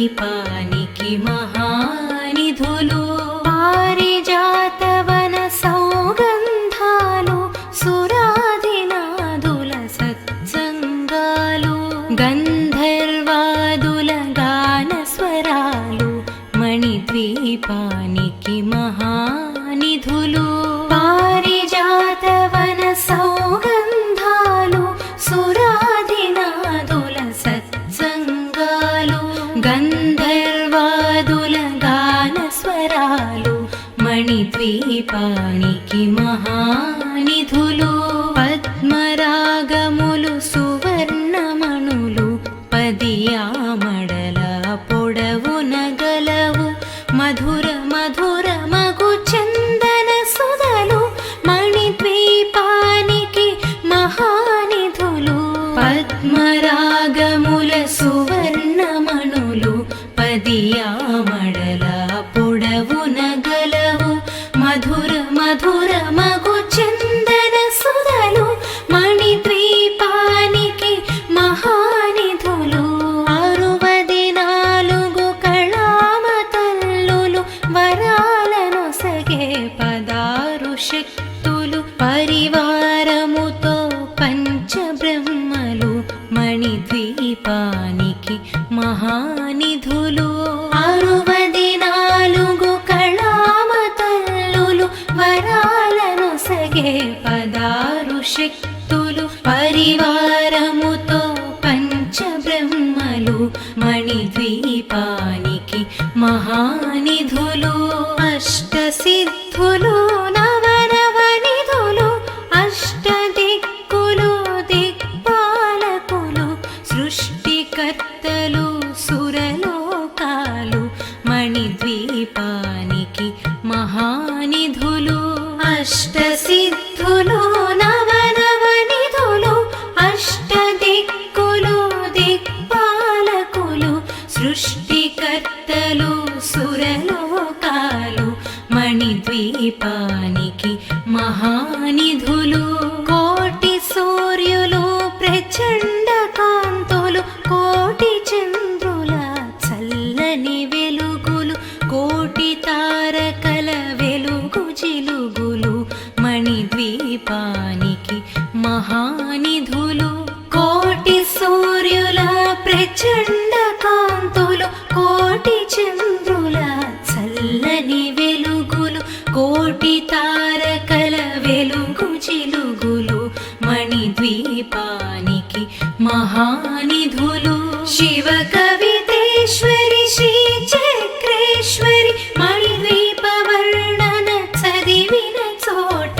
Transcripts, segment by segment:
మణిద్వీపానికి మహానిధులు పారిజాతవన సౌగంధాలు సురాదినాదుల సత్సంగాలు గంధర్వాదుల గానస్వరాలు మణిద్వీపానికి మహానిధులు పారిజాతవన సౌగంధాలు సురాదినాదుల సత్సంగాలు గంధర్వాదుల గానస్వరాలు మణిద్వీపానికి మహానిధులు పద్మరాగములు సువర్ణమణులు పదియామడల పొడవున గలవు మధుర మధుర మగు చందన సుధలు మణిద్వీపానికి మహానిధులు పద్మరాగముల సువర్ణమణులు పదియామడల పొడవున గలవు మధుర మధుర మగు చందన సుధలు మణిద్వీపానికి మహానిధులు 64 కళామతల్లులు వరాలను సగే 16 శక్తులు పరివారముతో పంచబ్రహ్మలు మణిద్వీపానికి మహానిధులు 64 కళామతల్లులు వరాలను సగే 16 శక్తులు పరివారముతో పంచబ్రహ్మలు మణిద్వీపానికి మహానిధులు అష్టసిద్ధులు నవనవనిధులు అష్టదిక్కులు దిక్పాలకులు సృష్టికర్తలు సురలోకాలు మణిద్వీపానికి మహానిధులు అష్టసిద్ధులు నవనవనిధులు అష్టదిక్కులు దిక్పాలకులు సృష్టికర్తలు సురలోకాలు మణిద్వీపానికి మహానిధులు కోటి సూర్యులు ప్రచండ కాంతులు కోటి చంద్రుల చల్లని వెలుగులు కోటి తారకల వెలుగు జిలుగులు మణిద్వీపానికి మహానిధులు కోటి సూర్యుల ప్రచండ కాంతులు కోటి చంద్రుల చల్లని వెలుగులు కోటి తారకల వెలుగు జిలుగులు మణిద్వీపానికి మహానిధులు శివ కవితేశ్వరి శ్రీ చక్రేశ్వరి మణిద్వీప వర్ణన చదివిన చోట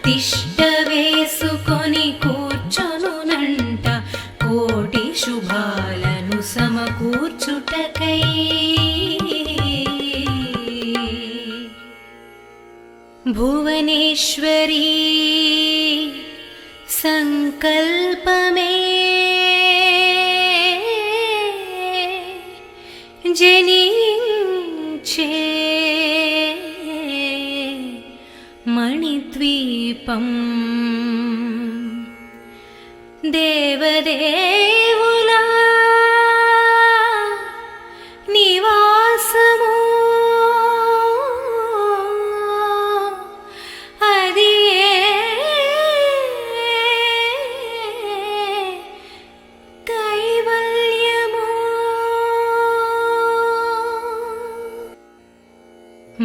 తిష్ట వేసుకొని కూర్చొనునంట కోటి శుభాలను సమకూర్చుటకై భువనేశ్వరీ సంకల్పమే జనించే మణిద్వీపం దేవదేవుల నివాసము అది కైవల్యము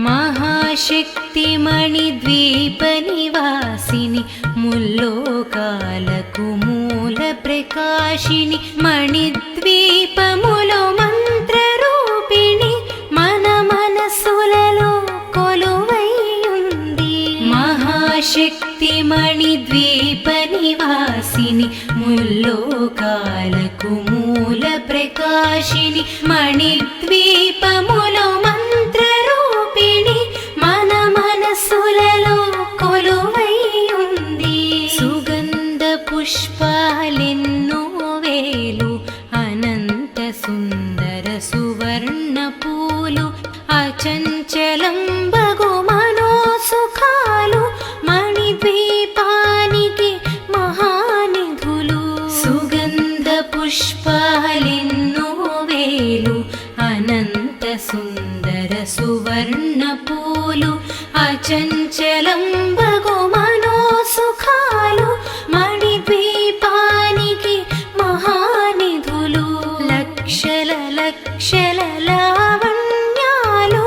మహాశక్తి మణిద్వీప నివాసిని ముల్లోకాలకు మూల ప్రకాశిని మణిద్వీపములో మంత్రరూపిణి మన మనసులలో కొలువై ఉంది మహాశక్తి మణిద్వీప నివాసిని ముల్లోకాలకు మూల ప్రకాశిని మణిద్వీపములో మంత్రరూపిణి మన మనసులలో కొలువై ఉంది సుగంధ పుష్పాలెన్నో వేలు అనంత సుందర సువర్ణ పూలు అచంచలం బగు మనోసుఖాలు మణిద్వీపానికి మహానిధులు సుగంధ పుష్పాలెన్నో వేలు అనంత సువర్ణ పూలు అచంచలంబగు మనోసుఖాలు మణిద్వీపానికి మహానిధులు లక్షల లక్షల లావణ్యాలు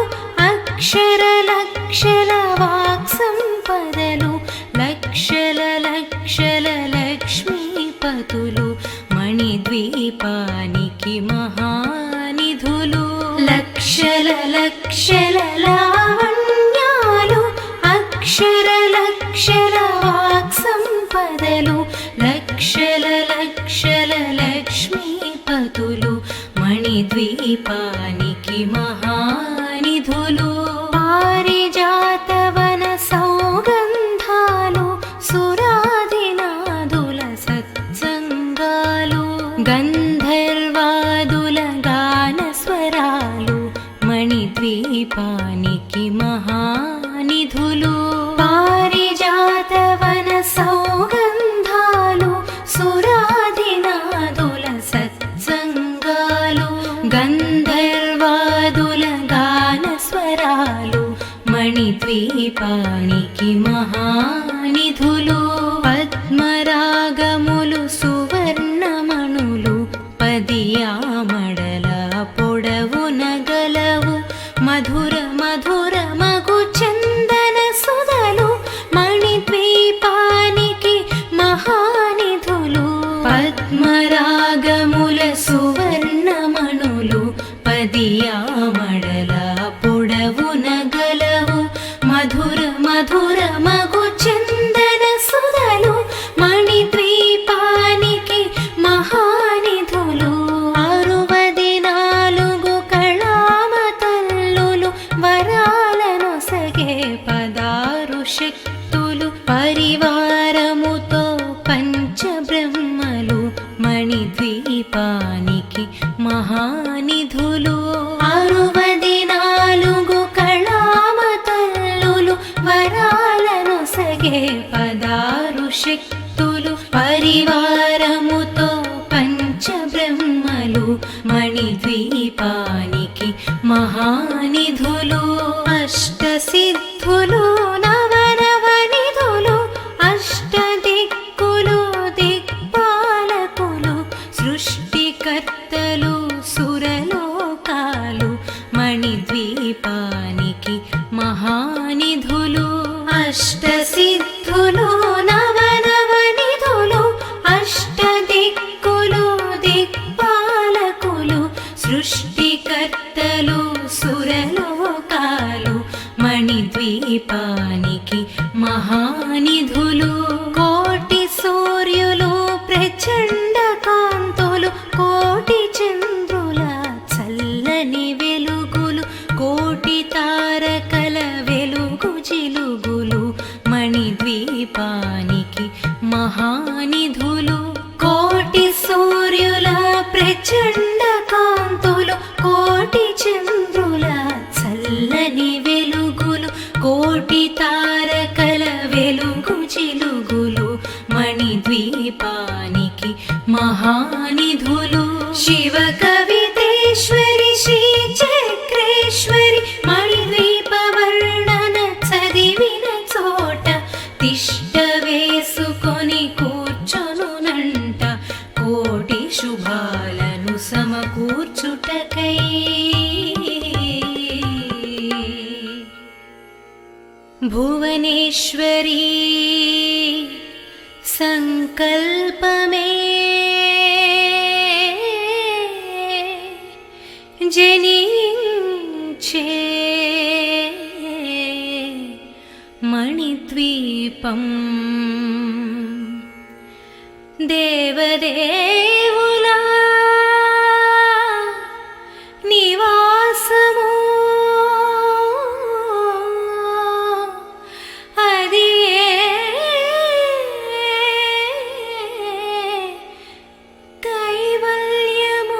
అక్షర లక్షల వాక్సంపదలు లక్షల లక్షల లక్ష్మీపతులు మణిద్వీపానికి మహానిధులు లక్షల లక్షల లావణ్యాలు అక్షర లక్షల వాక్సంపదలు లక్షల లక్షల లక్ష్మీపతులు మణిద్వీపానికి మహానిధులు పారిజాతవన సౌగంధాలు సురాదినాదుల సత్సంగాలు గంధర్వాదుల గానస్వరాలు మణిద్వీపానికి మహానిధులు పారిజాతవన సౌగంధాలు సురాదినాదుల సత్సంగాలు గంధర్వాదుల గానస్వరాలు మణిద్వీపానికి మహానిధులు పద్మరాగములు సువర్ణమణులు పదియామడల పొడవున గలవు మధుర మధుర మగు చందన సుధలు మణిద్వీపానికి మహానిధులు పద్మరాగముల సువర్ణమణులు పదియామడల పొడవున గలవు మధుర మధుర మగు చందన సుధలు మణిద్వీపానికి మహానిధులు 64 కళామతల్లులు వరాలను సగే 16 శక్తులు పరివారముతో పంచబ్రహ్మలు మణిద్వీపానికి మహానిధులు 64 కళామతల్లులు వరాలను సగే 16 శక్తులు పరివారముతో పంచబ్రహ్మలు మణిద్వీపానికి మహానిధులు అష్టసిద్ధులు నవనవనిధులు అష్టదిక్కులు దిక్పాలకులు సృష్టికర్తలు సురలోకాలు మణిద్వీపానికి మహానిధులు అష్టసిద్ధులు నవనవనిధులు అష్టదిక్కులు దిక్పాలకులు సృష్టికర్తలు సురలోకాలు మణిద్వీపానికి మహానిధులు కోటి సూర్యులు ప్రచండ కాంతులు కోటి చంద్రుల చల్లని వెలుగులు కోటి తారకల వెలుగు జిలుగులు మణిద్వీపానికి మహానిధులు కోటి సూర్యుల ప్రచండ కాంతులు కోటి చంద్రుల చల్లని వెలుగులు కోటి తారకల వెలుగు జిలుగులు మణిద్వీపానికి మహానిధులు శివ కవితేశ్వరి శ్రీ చక్రేశ్వరి మణిద్వీప వర్ణన చదివిన చోట తిష్ట వేసుకొని కూర్చొనునంట కోటి శుభాలను సమకూర్చుటకై భువనేశ్వరీ సంకల్పమే జనించే మణిద్వీపం దేవదేవుల నివాసము అది కైవల్యము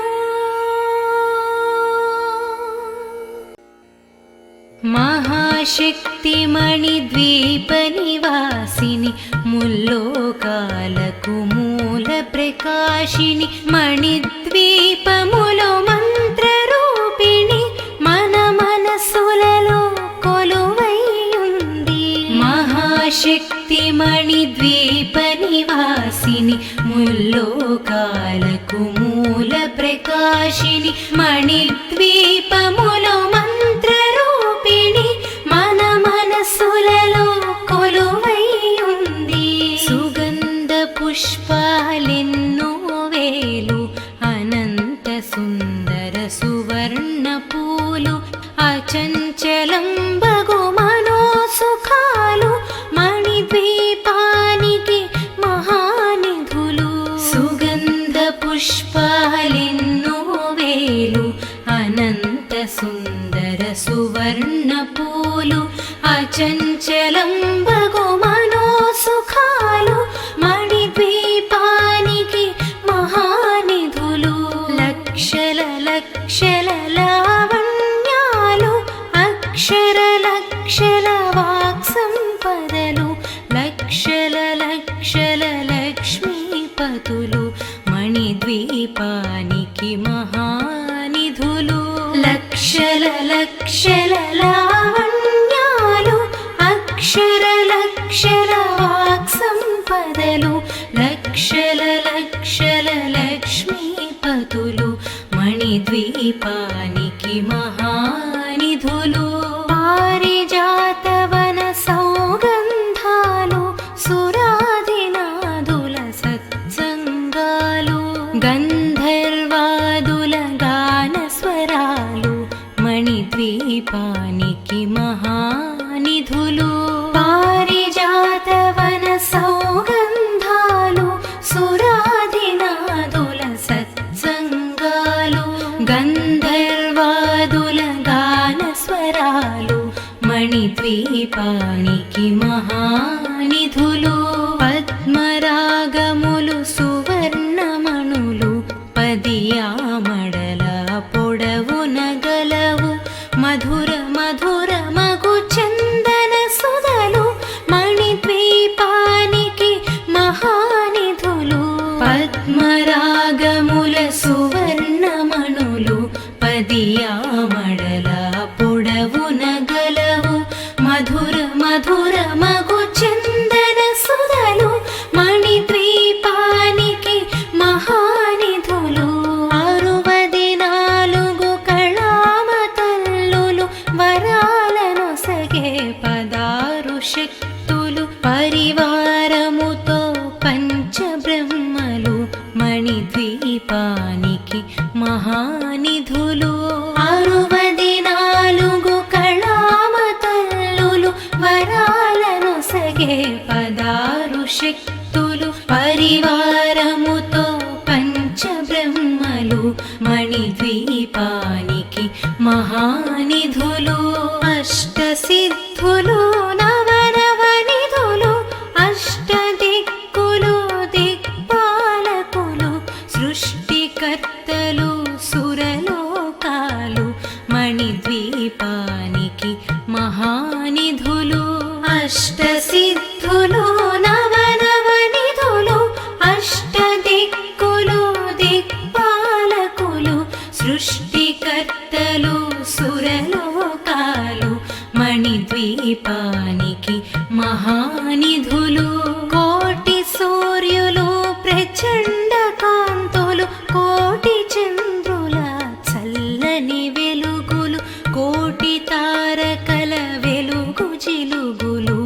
మహాశక్తి మణిద్వీప నివాసిని ముల్లోకాలకు మూల ప్రకాశిని మణిద్వీపములో మంత్రరూపిణి మన మనసుల ఆదిశక్తిమణిద్వీపనివాసిని ముల్లోకాలకు మూల ప్రకాశిని మణిద్వీపములో మంత్రరూపిణి మన మనసులలో కొలువై ఉంది. సుగంధ పుష్పాలెన్నో వేలు అనంత సుందర సువర్ణ పూలు అచంచలం బగు మనోసుఖాలు మణిద్వీపానికి మహానిధులు. సుగంధ పుష్పాలెన్నో వేలు అనంత సుందర సువర్ణ పూలు అచంచలం బగు మనోసుఖాలు మణిద్వీపానికి మహానిధులు. లక్షల లక్షల లావణ్యాలు అక్షర లక్షల వాక్సంపదలు లక్షల లక్షల లక్ష్మీపతులు మణిద్వీపానికి మహానిధులు. లక్షల లక్షల లావణ్యాలు అక్షర లక్షల వాక్సంపదలు లక్షల లక్షల లక్ష్మీపతులు మణిద్వీపానికి మహానిధులు. పారిజాతవన సౌగంధాలు సురాదినాదుల సత్సంగాలు గంధర్వాదుల గాన స్వరాలు మణిద్వీపానికి మహానిధులు. పారిజాతవన సౌగంధాలు సురాదినాదుల సత్సంగాలు గంధర్వాదుల గాన స్వరాలు మణిద్వీపానికి మహానిధులు. పద్మరాగములు సువర్ణమణులు పదియామడల పొడవున గలవు మధుర మధుర మగు చందన సుధలు మణిద్వీపానికి మహానిధులు. పద్మరాగముల సువర్ణమణులు పదియామడల పొడవున గలవు మధుర మధుర మగు చందన సుధలు మణిద్వీపానికి మహానిధులు. 64 కళామతల్లులు వరాలను సగే 16 శక్తులు పరివారముతో పంచబ్రహ్మలు మణిద్వీపానికి మహానిధులు. 64 కళామతల్లులు వరాలను సగే 16 శక్తులు పరివారముతో పంచబ్రహ్మలు మణిద్వీపానికి మహానిధులు. అష్టసిద్ధులు నవనవనిధులు అష్టదిక్కులు దిక్పాలకులు సృష్టికర్తలు సురలోకాలు మణిద్వీపానికి మహానిధులు. అష్టసిద్ధులు నవనవనిధులు అష్టదిక్కులు దిక్పాలకులు సృష్టికర్తలు సురలోకాలు మణిద్వీపానికి మహానిధులు. కోటి సూర్యులు ప్రచండ కాంతులు కోటి చంద్రుల చల్లని వెలుగులు కోటి తారకల వెలుగు జిలుగులు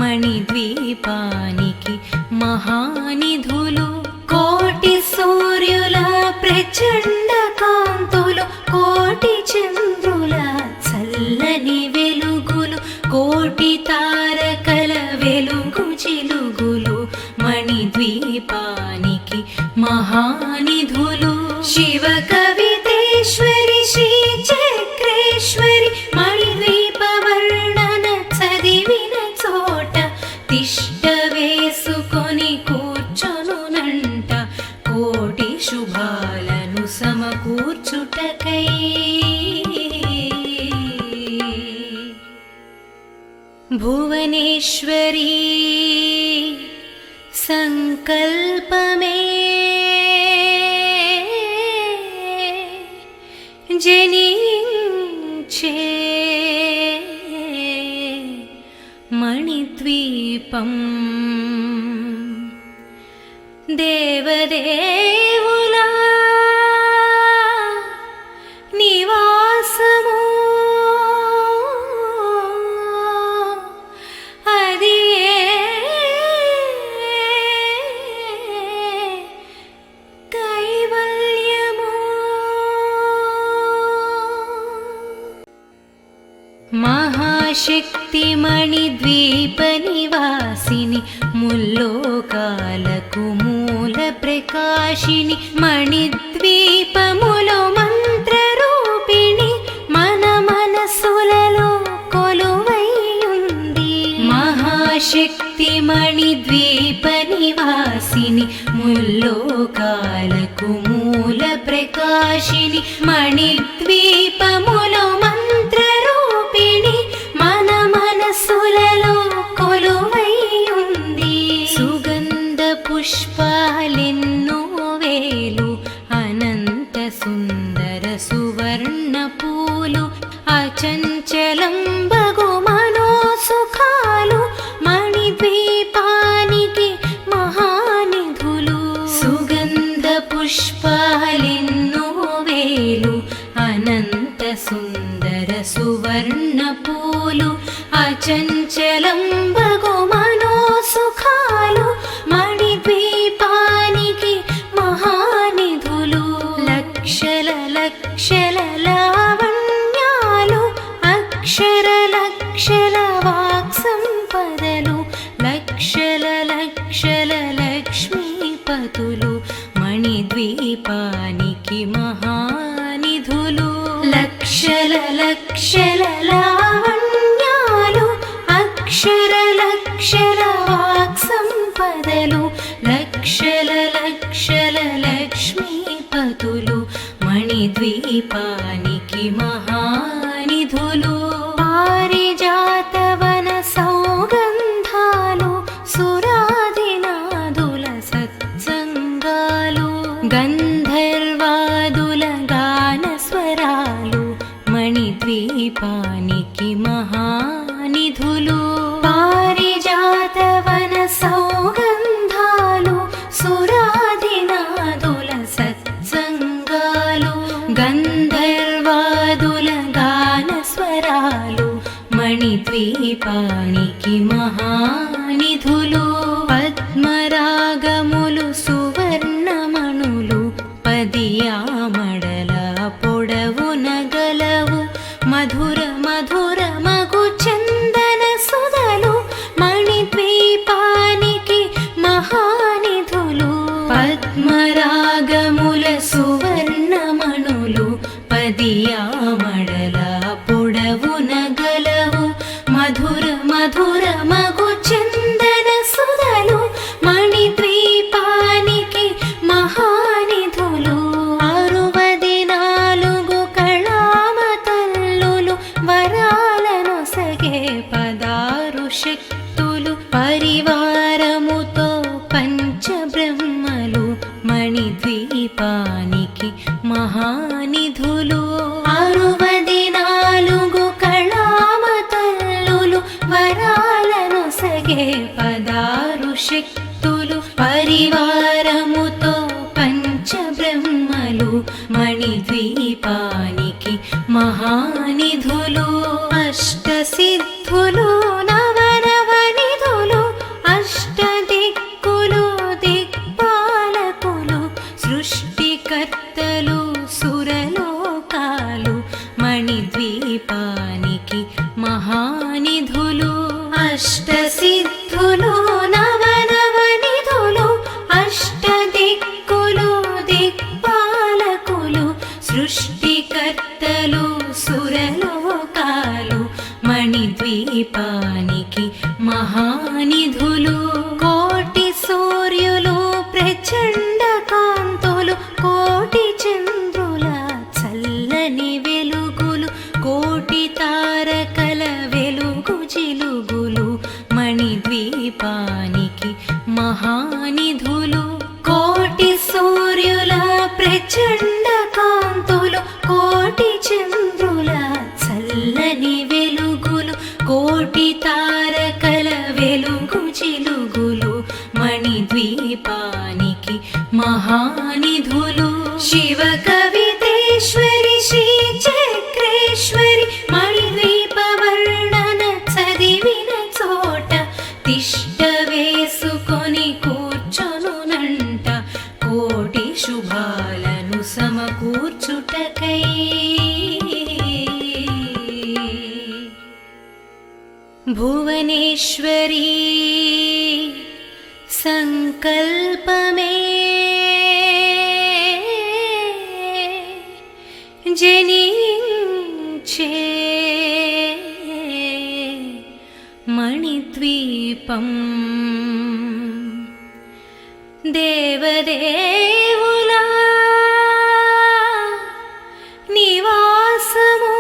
మణిద్వీపానికి మహానిధులు. కోటి సూర్యుల ప్రచండ కాంతులు కోటి చంద్రుల చల్లని వెలుగులు కోటి తారకల వెలుగు జిలుగులు మణిద్వీపానికి మహానిధులు. శివ కవితేశ్వరి శ్రీ చక్రేశ్వరి మణిద్వీప వర్ణన చదివిన చోట తిష్ట వేసుకొని కూర్చొనునంట కోటి శుభాలను సమకూర్చుటకై. భువనేశ్వరీ సంకల్పమే జనించే మణిద్వీప దీపం దేవదేవులా నివాసము అది కైవల్యము మహాశక్తిమణి ద్వీప నివాసిని ముల్లోకాలకు మూల ప్రకాశిని మణిద్వీపములో మంత్ర రూపిణి మన మనసులలో కొలువై ఉంది మహాశక్తిమణి ద్వీప నివాసిని ముల్లోకాలకు మూల ప్రకాశిని మణిద్వీపములో మంత్ర రూపిణి మన మనసులలో కొలువై ఉంది సుగంధ పుష్పాలెన్నో వేలు అనంత సుందర సువర్ణ పూలు అచంచలం బగు మనోసుఖాలు మణిద్వీపానికి మహానిధులు సుగంధ పుష్పాలెన్నో వేలు అనంత సుందర సువర్ణ పూలు అచంచలం బగు మనోసుఖాలు మణిద్వీపానికి మహానిధులు లక్షల లక్షల లావణ్యాలు అక్షర లక్షల వాక్ సంపదలు లక్షల లక్షల లక్ష్మీపతులు మణిద్వీపానికి మహానిధులు లక్షల లక్షల లావణ్యాలు అక్షర లక్షల వాక్ సంపదలు లక్షల లక్షల లక్ష్మీపతులు మణిద్వీపానికి మహానిధులు పారిజాతవన సౌగంధాలు సురాదినాదుల సత్సంగాలు గంధర్వాదుల గాన స్వరాలు మణిద్వీపానికి మహానిధులు పారిజాతవన సౌగంధాలు సురాదినాదుల సత్సంగాలు గంధర్వాదుల గాన స్వరాలు మణిద్వీపానికి మహానిధులు పద్మరాగములు సువర్ణమణులు పదియామడల పొడవున గలవు మధుర మధుర మగు చందన సుధలు మణిద్వీపానికి మహానిధులు పద్మరాగముల సువర్ణమణులు పదియామడల పొడవున గలవు మధుర మధుర మగు చందన సుధలు మణిద్వీపానికి మహానిధులు 64 కళామతల్లులు వరాలను సగే 16 శక్తులు పరివారముతో పంచబ్రహ్మలు మణిద్వీపానికి మహానిధులు 64 కళామతల్లులు వరాలను సగే 16 శక్తులు పరివారముతో పంచబ్రహ్మలు మణిద్వీపానికి మహానిధులు అష్టసిద్ధులు నవనవనిధులు అష్టదిక్కులు దిక్పాలకులు సృష్టికర్తలు సురలోకాలు మణిద్వీపానికి మహానిధులు అష్టసిద్ధులు నవనవనిధులు అష్టదిక్కులు దిక్పాలకులు సృష్టికర్తలు సురలోకాలు మణిద్వీపానికి మహానిధులు కోటి సూర్యులు ప్రచండ కాంతులు కోటి చంద్రుల చల్లని వెలుగులు కోటి తారకల వెలుగు జిలుగులు మణిద్వీపానికి మహానిధులు కోటి సూర్యుల ప్రచండ కాంతులు కోటి చంద్రుల చల్లని వెలుగులు కోటి తారకల వెలుగు చిలుగులు మణిద్వీపానికి మహానిధులు శివ కవితేశ్వరి శ్రీ చక్రేశ్వరి మణిద్వీప వర్ణన చదివిన చోట తిష్ట వేసుకొని కూర్చొనునంట కోటి శుభాలను సమకూర్చుటకై భువనేశ్వరీ సంకల్పమే జనించే మణిద్వీపం దేవదేవులా నివాసము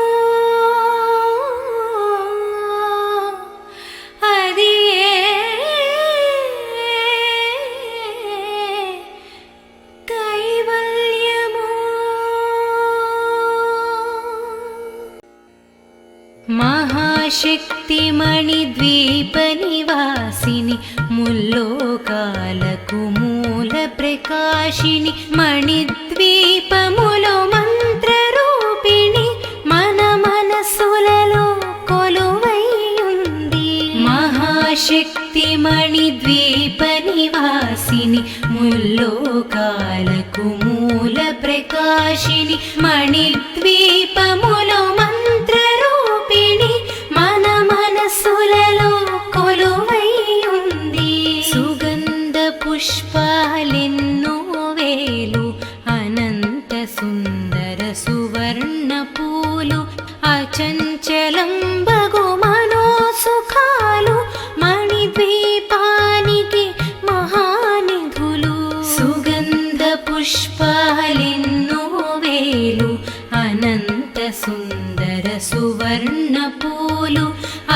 మహాశక్తి మణిద్వీప నివాసిని ముల్లోకాలకు మూల ప్రకాశిని మణిద్వీపములో మంత్రరూపిణి మన మనసులలో కొలువై ఉంది మహాశక్తి మణిద్వీప నివాసిని ముల్లోకాలకు మూల ప్రకాశిని మణిద్వీపములో మన మనసులలో కొలువై ఉంది సుగంధ పుష్పాలెన్నో వేలు అనంత సుందర సువర్ణ పూలు అచంచలం బగు మనోసుఖాలు మణిద్వీపానికి మహానిధులు సుగంధ పుష్పాలెన్నో వేలు అనంత సుందర సువర్ణ పూలు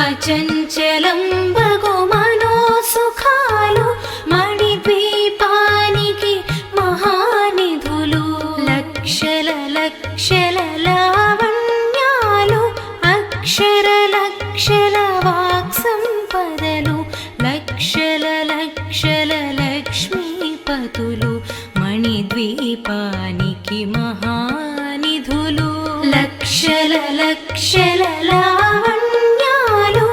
అచంచలం బగు మనోసుఖాలు మణిద్వీపానికి మహానిధులు లక్షల లక్షల లావణ్యాలు అక్షర లక్షల వాక్సంపదలు లక్షల లక్షల లక్ష్మీపతులు మణిద్వీపానికి మహానిధులు లక్షల లక్షల లావణ్యాలు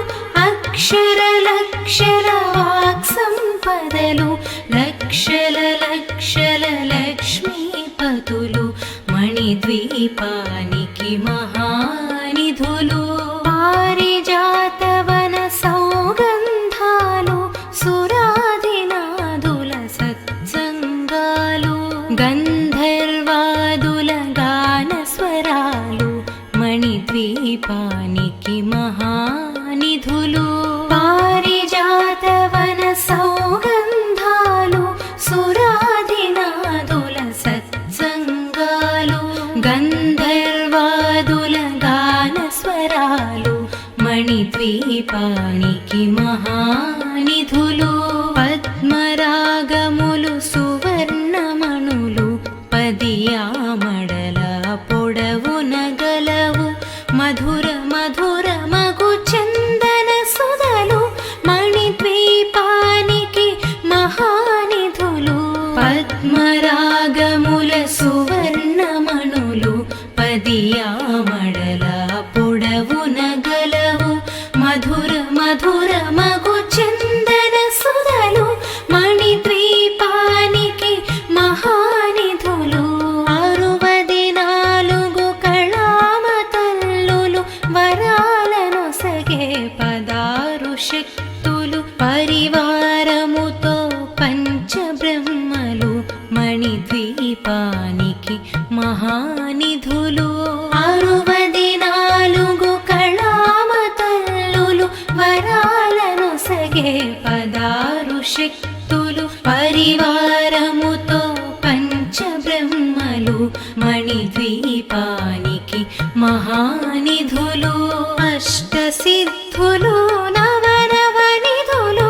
అక్షర లక్షల వాక్సంపదలు లక్షల లక్షల లక్ష్మీపతులు మణిద్వీపానికి మహానిధులు పారిజాతవన సౌగంధాలు సురాదినాదుల సత్సంగాలు గంధర్వాదుల గాన స్వరాలు మణిద్వీపానికి మహానిధులు పారిజాతవన సౌగంధాలు సురాదినాదుల సత్సంగాలు గంధర్వాదుల గాన స్వరాలు మణిద్వీపానికి మహానిధులు పద్మరాగములు సువర్ణమణులు పదియామడల పొడవున గలవు మధుర మధుర మగు చందన సుధలు మణిద్వీపానికి మహానిధులు పద్మరాగముల సువర్ణమణులు పదియామడల పొడవున గలవు మధుర మధుర మగు చందన సుధలు మణిద్వీపానికి మహానిధులు 64 కళామతల్లులు వరాలను సగే 16 శక్తులు పరివారముతో పంచబ్రహ్మలు మణిద్వీపానికి మహానిధులు 64 కళామతల్లులు వరాలను సగే 16 శక్తులు పరివారముతో పంచబ్రహ్మలు మణిద్వీపానికి మహానిధులు అష్టసిద్ధులు నవనవనిధులు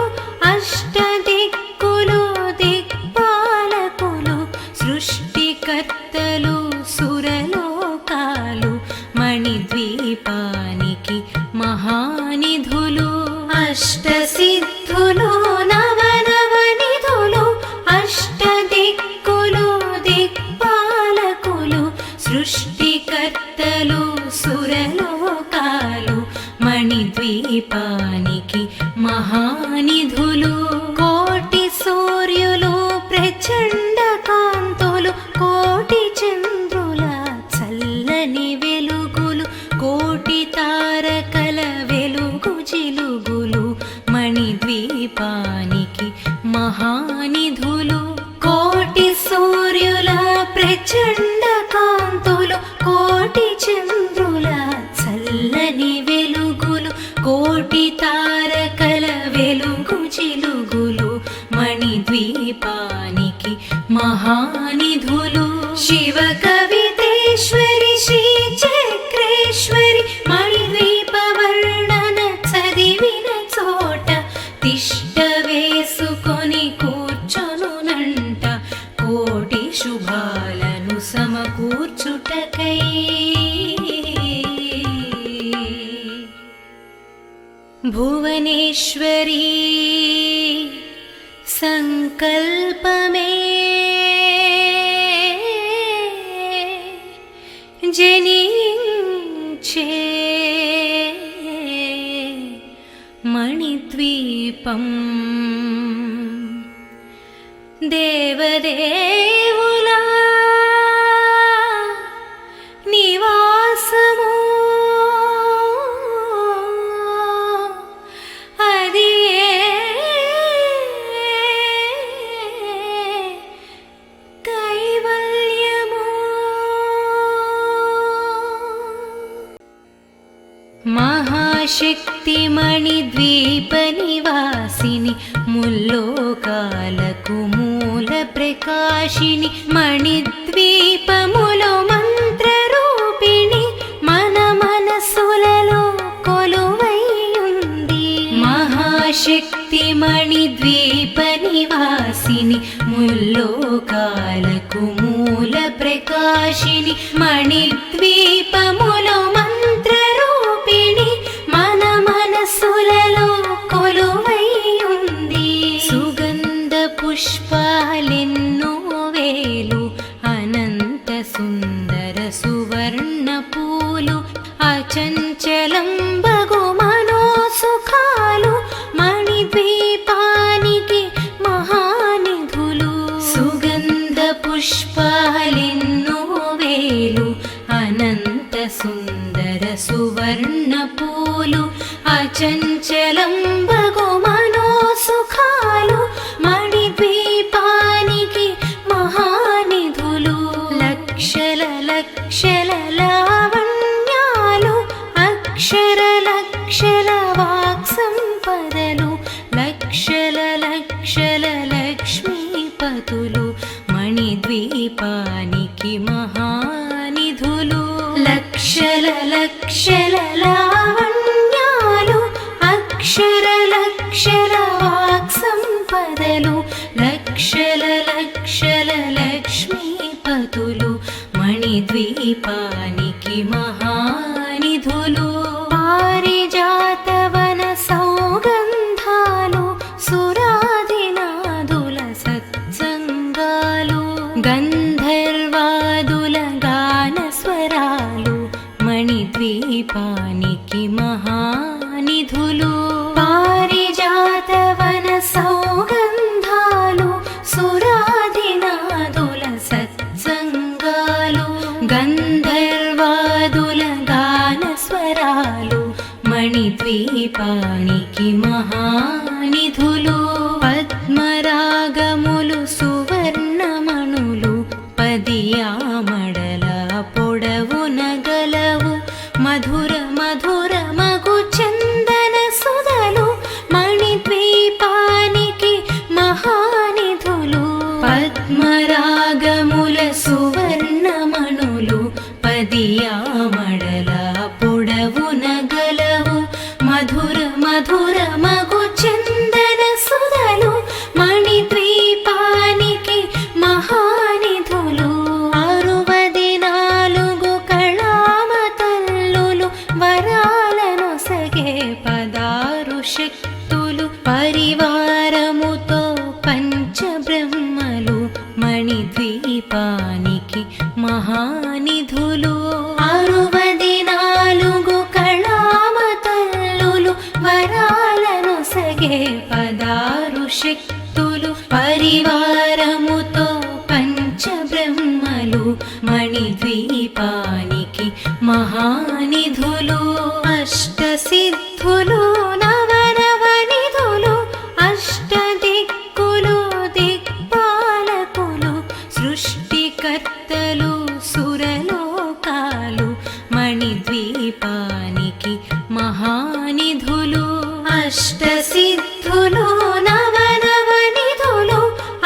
అష్టదిక్కులు దిక్పాలకులు సృష్టికర్తలు సురలోకాలు మణిద్వీపానికి మహానిధులు అష్టసిద్ధులు మణిద్వీపానికి మహానిధులు కోటి సూర్యులు ప్రచండ కాంతులు కోటి చంద్రుల చల్లని వెలుగులు కోటి తారకల వెలుగు జిలుగులు మణిద్వీపానికి మహానిధులు కోటి సూర్యుల ప్రచండ కాంతులు కోటి చంద్రుల చల్లని వెలుగులు కోటి తారకల వెలుగు చిలుగులు మణిద్వీపానికి మహానిధులు శివ కవితేశ్వరి శ్రీ చక్రేశ్వరి మణిద్వీప వర్ణన చదివిన చోట తిష్ట వేసుకొని కూర్చొనునంట కోటి శుభాలను సమకూర్చుటకై భువనేశ్వరీ సంకల్పమే జనించే మణిద్వీపం దేవదేవుల నివాసము అది కైవల్యము మహాశక్తి మణిద్వీప నివాసిని ముల్లోకాలకు మూల ప్రకాశిని మణిద్వీపములో మంత్ర రూపిణి మన మనసులలో కొలువై ఉంది మహాశక్తి మణిద్వీప నివాసిని ముల్లోకాలకు మూల ప్రకాశిని మణిద్వీపములో మంత్ర రూపిణి మన మనసులలో కొలువై ఉంది సుగంధ పుష్పాలెన్నో వేలు అనంత సుందర సువర్ణ పూలు అచంచలం బగు మనోసుఖాలు మణిద్వీపానికి మహానిధులు సుగంధ పుష్పాలెన్నో వేలు అనంత సుందర సువర్ణ పూలు అచంచలం బగు మనోసుఖాలు మణిద్వీపానికి మహానిధులు లక్షల లక్షల లావణ్యాలు అక్షర లక్షల వాక్ సంపదలు లక్షల లక్షల లక్ష్మీపతులు మణిద్వీపానికి మహానిధులు లక్షల లక్షల లావణ్యాలు అక్షర లక్షల వాక్ సంపదలు లక్షల లక్షల లక్ష్మీపతులు మణిద్వీపానికి మహానిధులు పారిజాతవన సౌగంధాలు సురాదినాదుల సత్సంగాలు గంధర్వాదుల గాన స్వరాలు మణిద్వీపానికి మహానిధులు పారిజాతవన సౌగంధాలు సురాదినాదుల సత్సంగాలు గంధర్వాదుల గాన స్వరాలు మణిద్వీపానికి మహానిధులు పద్మరాగములు సువర్ణమణులు పదియామడల పొడవున గలవు మధుర మధుర మగు చందన సుధలు మణిద్వీపానికి మహానిధులు పద్మరాగముల సువర్ణమణులు పదియామడల పొడవున గలవు మధుర మధుర మగు చందన సుధలు మణిద్వీపానికి మహానిధులు 64 కళామ తల్లులు వరాలనొసగే 16 శక్తులు పరివారముతో పంచబ్రహ్మలు మణిద్వీపానికి మహానిధులు 64 కళామ తల్లులు నొసగే పదారు శక్తులు పరివారముతో పంచబ్రహ్మలు మణిద్వీపానికి మహానిధులు అష్టసిద్ధులు నవనవనిధులు అష్టదిక్కులు దిక్పాలకులు సృష్టికర్తలు సురలోకాలు మణిద్వీపానికి మహానిధులు అష్టసిద్ధులు నవనవనిధులు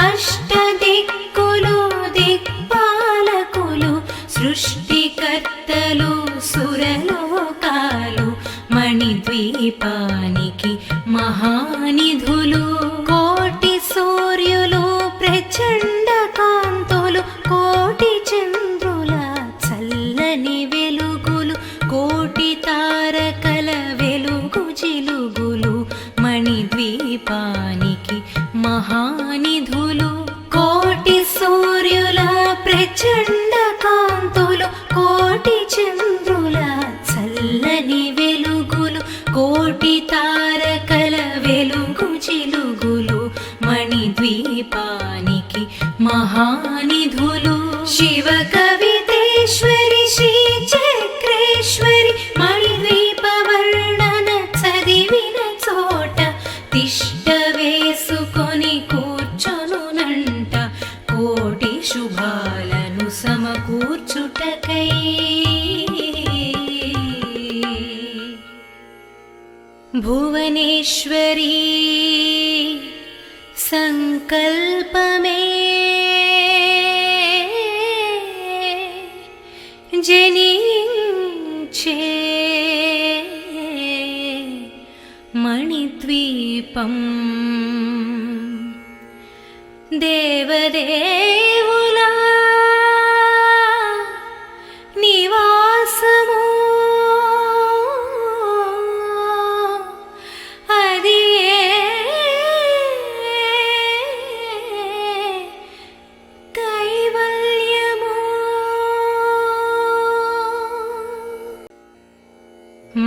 అష్టదిక్కులు దిక్పాలకులు సృష్టికర్తలు సురలోకాలు మణిద్వీపానికి మహానిధులు కోటి సూర్యులు ప్రచండ కాంతులు కోటి చంద్రుల చల్లని వెలుగులు కోటి తారకల వెలుగు జిలుగులు మణిద్వీపానికి మహానిధులు కోటి సూర్యుల ప్రచండ కాంతులు కోటి చంద్రుల చల్లని వెలుగులు కోటి తారకల వెలుగు జిలుగులు మణిద్వీపానికి మహానిధులు శివ కవితేశ్వరి శ్రీ చక్రేశ్వరి మణిద్వీప వర్ణన చదివిన చోట తిష్ట వేసుకొని కూర్చొనునంట కోటి శుభాలను సమకూర్చుటకై భువనేశ్వరీ సంకల్పమే జనించే మణిద్వీపం దేవదేవుల నివాసము అది కైవల్యము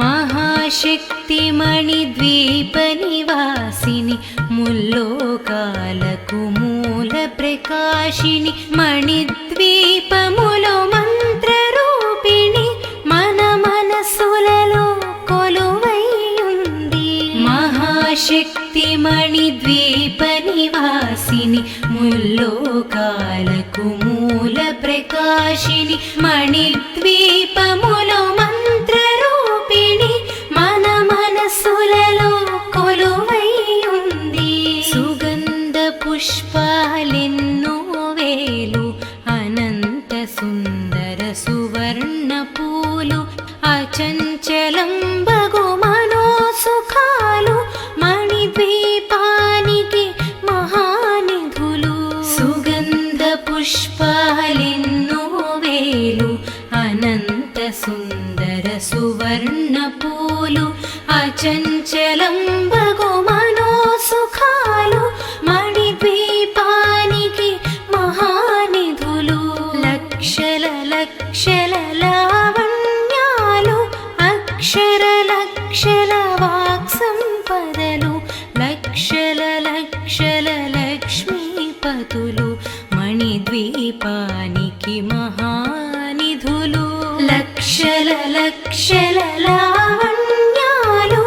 మహాశక్తి మణిద్వీప నివాసిని ముల్లోకాలకు మూల ప్రకాశిని మణిద్వీపములో మంత్రరూపిణి మన మనసులలో కొలువైయుంది మహాశక్తి మణిద్వీప నివాసిని ముల్లోకాలకు మూల ప్రకాశిని మణిద్వీపములో మంత్రరూపిణి మన మనసులలో కొలువైయుంది సుగంధ పుష్పాలెన్నో వేలు అనంత సుందర సువర్ణ పూలు అచంచలం బగు మనోసుఖాలు మణిద్వీపానికి మహానిధులు సుగంధ పుష్పాలెన్నో వేలు అనంత సుందర సువర్ణ పూలు అచంచలం బగు మనోసుఖాలు మణిద్వీపానికి మహానిధులు లక్షల లక్షల లావణ్యాలు అక్షర లక్షల వాక్సంపదలు లక్షల లక్షల లక్ష్మీపతులు మణిద్వీపానికి మహానిధులు లక్షల లక్షల లావణ్యాలు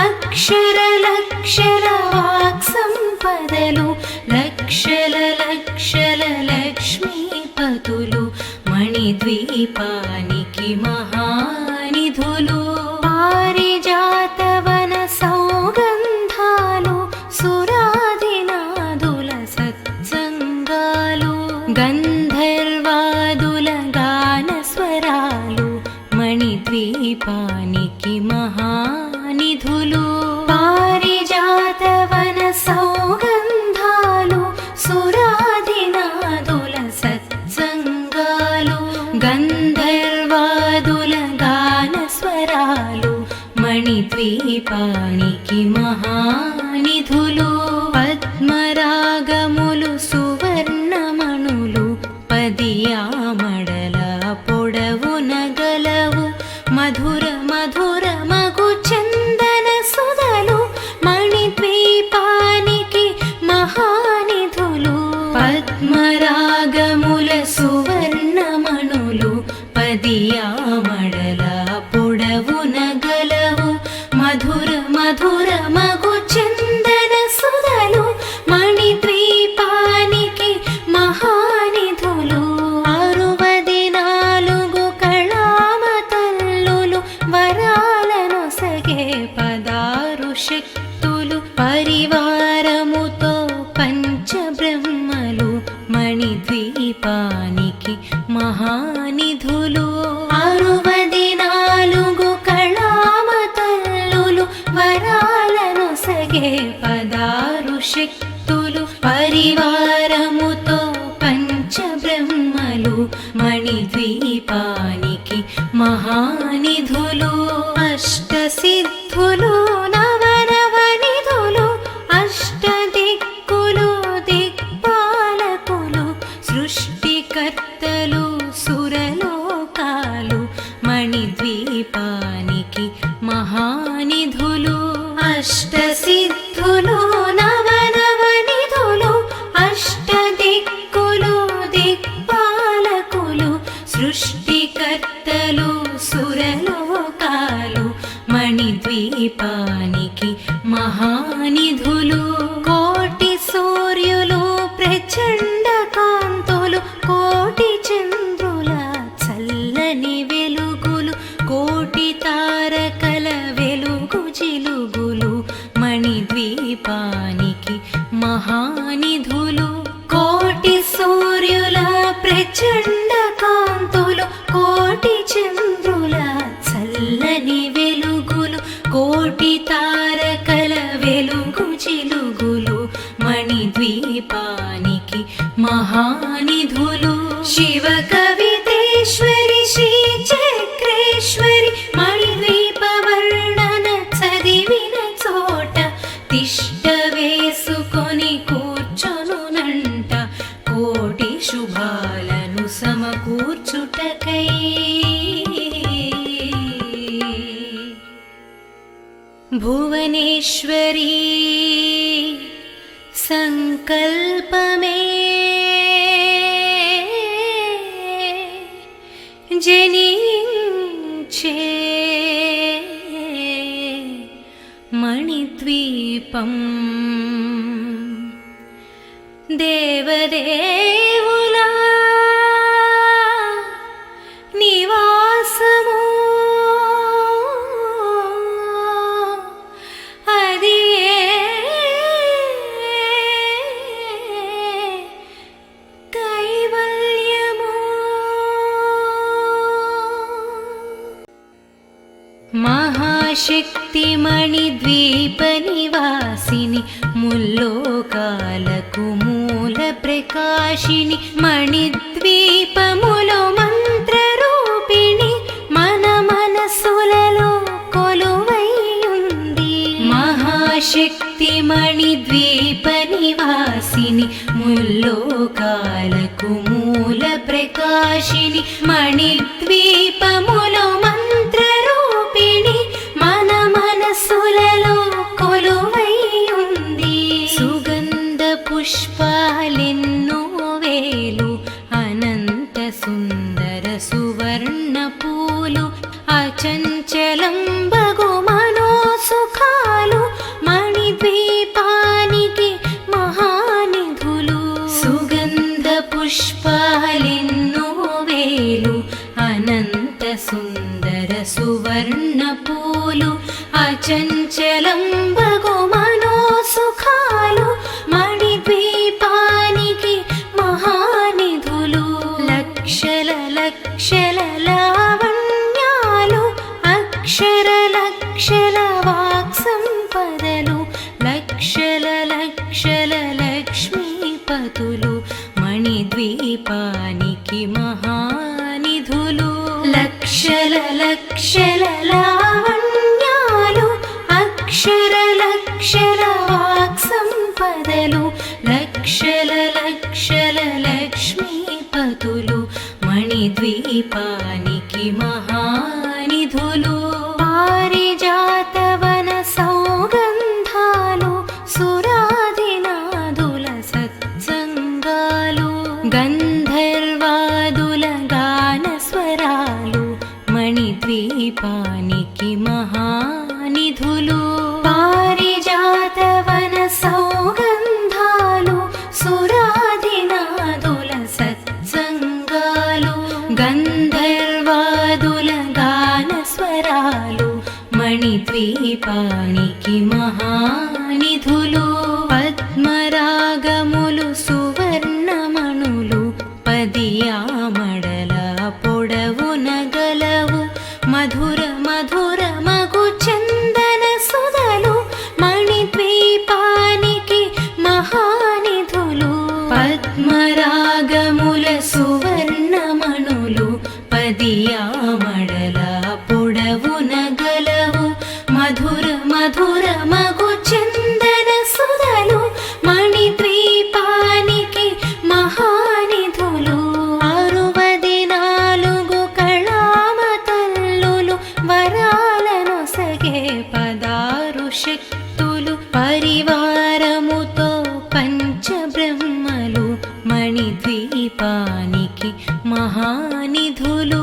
అక్షర లక్షల వాక్సంపదలు లక్షల లక్షల లక్ష్మీపతులు మణిద్వీపానికి మహానిధులు పారిజాతవన సౌగంధాలు సురాదినాదుల సత్సంగాలు గంధర్వాదుల గానస్వరాలు మణిద్వీపానికి మహానిధులు పారిజాతవన సౌగంధాలు సురాదినాదుల సత్సంగాలు గంధర్వాదుల గానస్వరాలు మణిద్వీపానికి మహానిధులు పద్మరాగములు సువర్ణమణులు పదియామడల పొడవున గలవు మధుర మధుర మగు చందన సుధలు మణిద్వీపానికి సిద్ధులు పరివారముతో పంచబ్రహ్మలు మణిద్వీపానికి మహానిధులు 64 కళామతల్లులు వరాలను సగే 16 శక్తులు పరివారముతో పంచబ్రహ్మలు మణిద్వీపానికి మహానిధులు అష్టసిద్ధులు నవనవనిధులు అష్టదిక్కులు దిక్పాలకులు సృష్టికర్తలు సురలోకాలు మణిద్వీపానికి మహానిధులు అష్టసిద్ధులు నవనవనిధులు అష్టదిక్కులు దిక్పాలకులు సృష్టికర్తలు సురలోకాలు మణిద్వీపానికి మహానిధులు కోటి సూర్యులు ప్రచండ కాంతులు కోటి చంద్రుల చల్లని వెలుగులు కోటి తారకల వెలుగు జిలుగులు మణిద్వీపానికి మహానిధులు కోటి సూర్యుల ప్రచండ కాంతులు కోటి చంద్రుల చల్లని వెలుగులు కోటి తారకల వెలుగు చిలుగులు మణిద్వీపానికి మహానిధులు శివ కవితేశ్వరి శ్రీ చక్రేశ్వరి మణిద్వీప వర్ణన చదివిన చోట తిష్ట వేసుకొని కూర్చొనునంట కోటి శుభాలను సమకూర్చుటకై భువనేశ్వరీ సంకల్పమే జనించే మణిద్వీపం దేవదేవుల నివాసము అది కైవల్యము మహాశక్తి మణిద్వీప నివాసిని ముల్లోకాలకు మూల ప్రకాశిని మణిద్వీపములో మంత్రరూపిణి మన మనసులలో కొలువైయుంది మహాశక్తి మణిద్వీప నివాసిని ముల్లోకాలకు మూల ప్రకాశిని మణిద్వీపములో మంత్రరూపిణి మన మనసులలో కొలువైయుంది సుగంధ పుష్పాలెన్నో వేలు అనంత సుందర సువర్ణ పూలు అచంచలం బగు మనోసుఖాలు మణిద్వీపానికి మహానిధులు సుగంధ పుష్పాలెన్నో వేలు అనంత సుందర సువర్ణ పూలు అచంచలం బగు మనోసుఖాలు మణిద్వీపానికి మహానిధులు లక్షల లక్షల లావణ్యాలు అక్షర లక్షల వాక్సంపదలు లక్షల లక్షల లక్ష్మీపతులు మణిద్వీపానికి మహానిధులు లక్షల లక్షల లావణ్యాలు అక్షర లక్షల వాక్సంపదలు లక్షల లక్షల లక్ష్మీపతులు మణిద్వీపానికి మహానిధులు పారిజాతవన సౌగంధాలు సురాదినాదుల సత్సంగాలు గంధర్వాదుల గాన స్వరాలు మణిద్వీపానికి మహానిధులు పారిజాతవన సౌగంధాలు సురాదినాదుల సత్సంగాలు గంధర్వ మణిద్వీపానికి మహానిధులు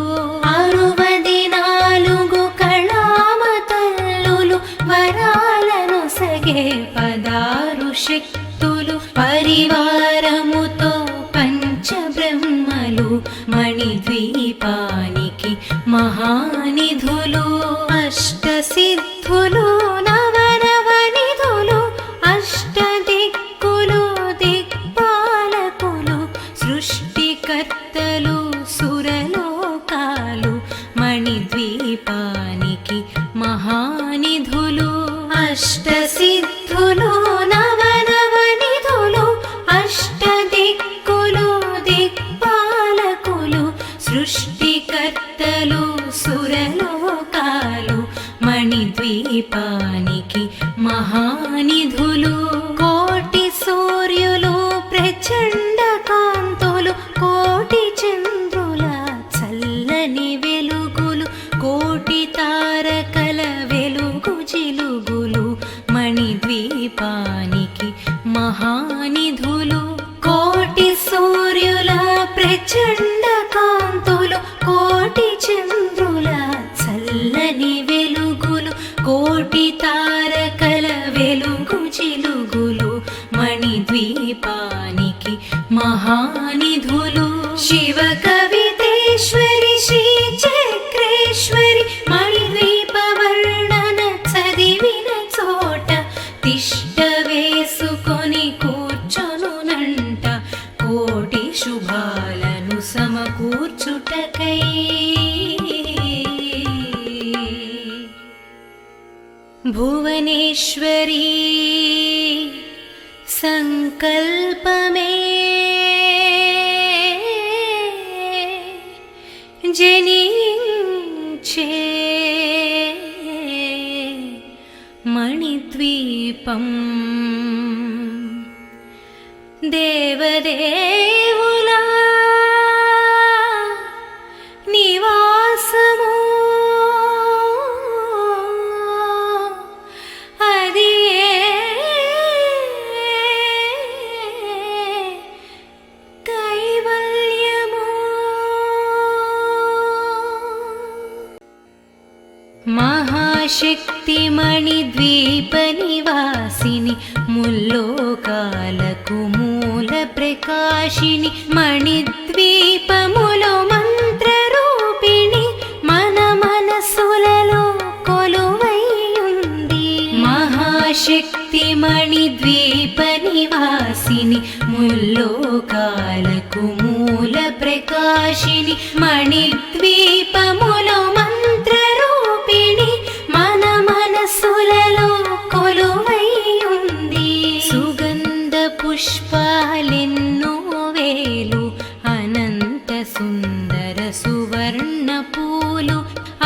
64 కళామతల్లులు వరాలను సగే 16 శక్తులు పరివారముతో పంచబ్రహ్మలు మణిద్వీపానికి మహానిధులు అష్టసిద్ధులు నవనవనిధులు అష్టదిక్కులు దిక్పాలకులు సృష్టికర్తలు సురలోకాలు మణిద్వీపానికి మహానిధులు అష్టసిద్ధులు నవనవనిధులు అష్టదిక్కులు దిక్పాలకులు సృష్టికర్తలు సురలోకాలు మణిద్వీపానికి మహానిధులు కోటి సూర్యులు ప్రచండ కాంతులు కోటి చంద్రుల చల్లని వెలుగులు కోటి తారకల వెలుగు జిలుగులు మణిద్వీపానికి మహానిధులు కోటి సూర్యుల ప్రచండ కాంతులు కోటి చంద్రుల చల్లని వెలుగులు కోటి తారకల వెలుగు జిలుగులు మణిద్వీపానికి మహానిధులు శివ కవితేశ్వరి శ్రీ చక్రేశ్వరి మణిద్వీప వర్ణన చదివిన చోట తిష్ట వేసుకొని కూర్చొనునంట కోటి శుభాలను సమకూర్చుటకై భువనేశ్వరీ సంకల్పమే జనించే మణిద్వీపం దేవదేవుల నివాసము అది కైవల్యము మహాశక్తి మణిద్వీప నివాసిని ముల్లోకాలకు మూల ప్రకాశిని మణిద్వీపములో మంత్రరూపిణి మన మనసులలో కొలువై ఉంది మహాశక్తి మణిద్వీప నివాసిని ముల్లోకాలకు మూల ప్రకాశిని మణిద్వీపములో మంత్రరూపిణి మన మనసులలో కొలువై ఉంది సుగంధ పుష్పాలెన్నో వేలు అనంత సుందర సువర్ణ పూలు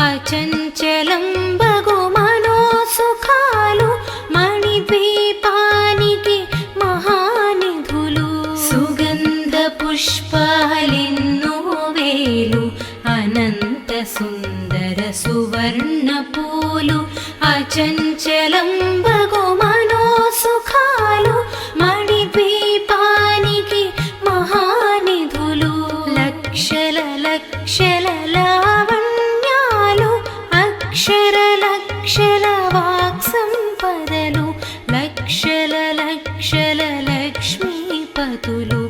అచంచలం బగు మనోసుఖాలు మణిద్వీపానికి మహానిధులు సుగంధ పుష్పాలెన్నో వేలు అనంత సుందర సువర్ణ పూలు అచంచలం బగు మనోసుఖాలు మణిద్వీపానికి మహానిధులు లక్షల లక్షల లావణ్యాలు అక్షర లక్షల వాక్ సంపదలు లక్షల లక్షల లక్ష్మీపతులు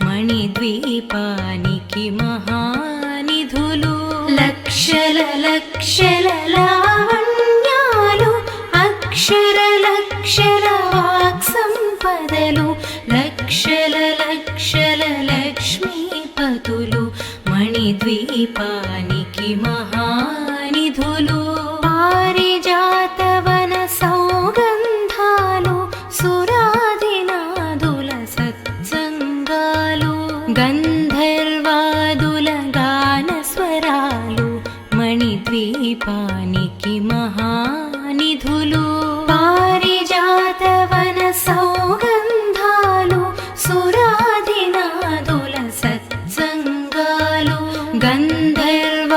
మణిద్వీపానికి మహానిధులు లక్షల లక్షల లావణ్యాలు అక్షర లక్షల వాక్ సంపదలు లక్షల లక్షల లక్ష్మీపతులు మణిద్వీపానికి మహానిధులు పారిజాతవన సౌగంధాలు సురాదినాదుల సత్సంగాలు గంధర్వాదుల గాన స్వరాలు మణిద్వీపానికి మహానిధులు పారిజాతవన సౌగంధాలు సురాదినాదుల సత్సంగాలు గంధర్వ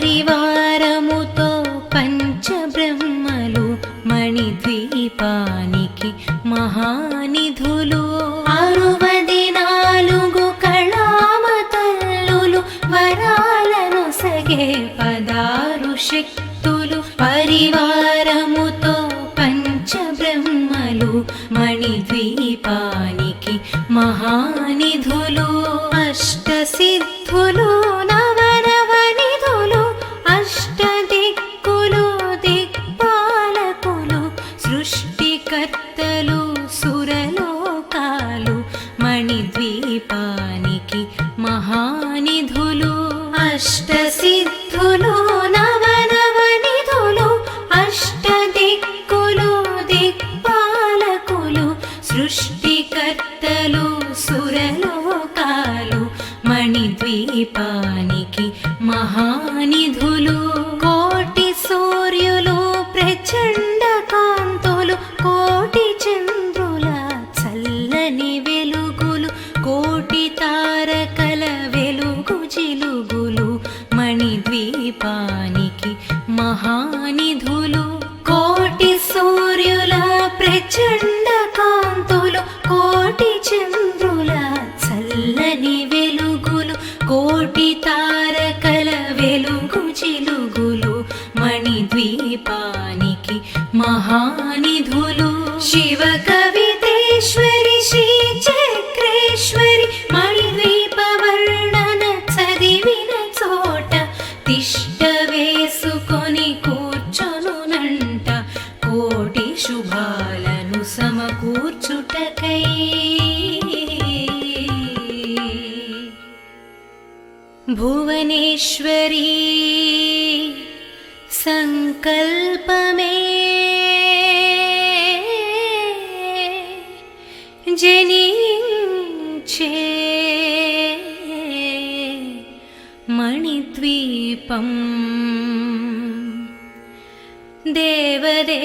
పరివారముతో పంచబ్రహ్మలు మణిద్వీపానికి మహానిధులు 64 కళామతల్లులు వరాలను సగే 16 శక్తులు పరివారముతో పంచబ్రహ్మలు మణిద్వీపానికి మహానిధులు అష్టసిద్ధులు నవనవనిధులు అష్టదిక్కులు దిక్పాలకులు సృష్టికర్తలు సురలోకాలు మణిద్వీపానికి మహానిధులు అష్టసిద్ధులు నవనవనిధులు అష్టదిక్కులు దిక్పాలకులు సృష్టికర్తలు సురలోకాలు మణిద్వీపానికి మహానిధులు కోటి సూర్యులు ప్రచండ కాంతులు కోటి చంద్రుల చల్లని వెలుగులు కోటి తారకల వెలుగు జిలుగులు మణిద్వీపానికి మహానిధులు కోటి సూర్యుల ప్రచండ కాంతులు కోటి చంద్రుల చల్లని వెలుగులు కోటి తారకల వెలుగు జిలుగులు మణిద్వీపానికి మహానిధులు శివ కవితేశ్వరి శ్రీ చక్రేశ్వరి మణిద్వీప వర్ణన చదివిన చోట తిష్ట వేసుకొని కూర్చొనునంట కోటి శుభాలను సమకూర్చుటకై భువనేశ్వరీ సంకల్పమే జనించే మణిద్వీపం దేవదే